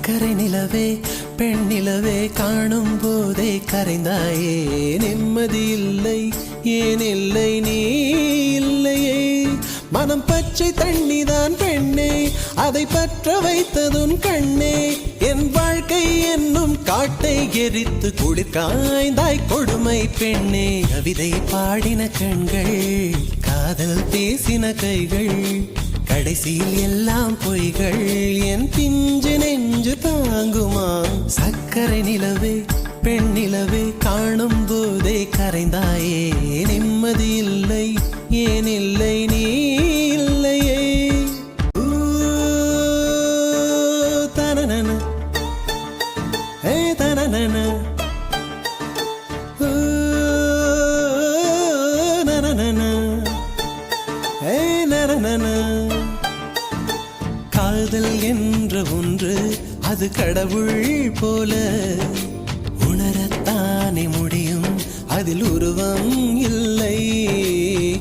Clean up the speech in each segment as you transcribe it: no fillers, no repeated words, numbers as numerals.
சக்கரை நிலவே பெண் நிலவே காணும் போதே கரைந்தாயே நிம்மதி இல்லை ஏன் இல்லை நீ இல்லையே மனம் பச்சை தண்ணிதான் பெண்ணே அதை பற்ற வைத்ததுன் கண்ணே என் வாழ்க்கை என்னும் காட்டை எரித்து குளிர்காய்ந்தாய் கொடுமை பெண்ணே கவிதை பாடின கண்கள் காதல் பேசின கைகள் கடைசியில் எல்லாம் பொய்கள் என் பிஞ்சு நெஞ்சு தாங்குமா சக்கரை நிலவே பெண் நிலவே காணும் போதே கரைந்தாயே நிம்மதி இல்லை ஏன் இல்லை நீ இல்லையே தனனன ஏ தனனன நனனன ஏ நனனன காதல் என்ற ஒன்று அது கடவுள் போல உணரத்தானே முடியும் அதில் உருவம் இல்லை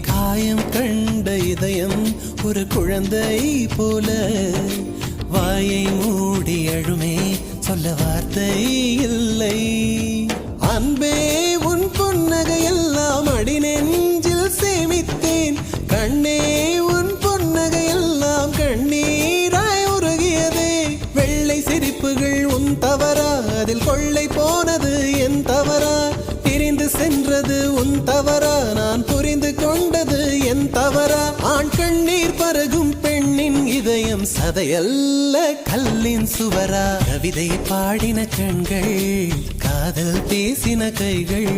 காயம் கண்ட இதயம் ஒரு குழந்தை போல வாயை மூடி அழுமே சொல்ல வார்த்தை இல்லை அன்பே உன் புன்னகை எல்லாம் அடி நெஞ்சில் சேமித்தேன் கண்ணே உன் புன்னகை எல்லாம் கண்ணீராய் உருகியதே வெள்ளை சிரிப்புகள் உன் தவறா அதில் கொள்ளை போனது என் தவறா பிரிந்து சென்றது உன் தவறா நான் புரிந்து கொண்டது என் தவறா ஆண் கண்ணீர் பருகும் பெண்ணின் இதயம் சதையல்ல கல்லின் சுவரா கவிதை பாடின கண்கள் காதல் பேசின கைகள்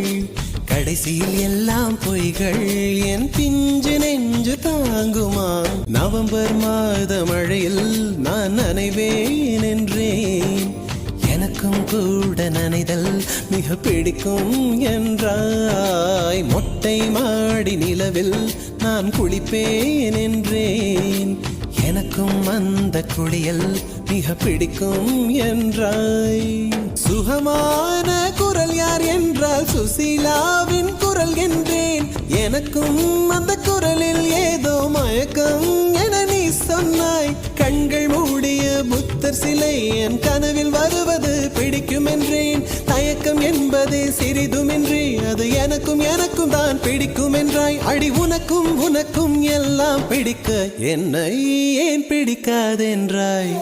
கடைசியில் எல்லாம் பொய்கள் என் பிஞ்சு நெஞ்சு தாங்குமா நவம்பர் மாத மழையில் நான் நனைவேன் என்றேன் எனக்கும் கூட நனைதல் மிக பிடிக்கும் என்றாய் மொட்டை மாடி நிலவில் நான் குளிப்பேன் என்றேன் எனக்கும் அந்த குளியல் மிக பிடிக்கும் என்றாய் சுகமான குரல் யார் என்றால் சுசீலாவின் குரல் என்றேன் எனக்கும் அந்த குரலில் ஏதோ மயக்கம் என நீ சொன்னாய் கண்கள் மூடிய புத்தர் சிலை என் கனவில் வருவது பிடிக்கும் என்றேன் தயக்கம் என்பதே சிறிதுமின்றி அது எனக்கும் எனக்கும் தான் பிடிக்கும் என்றாய் அடி உனக்கும் உனக்கும் எல்லாம் பிடிக்க என்னை ஏன் பிடிக்காதென்றாய்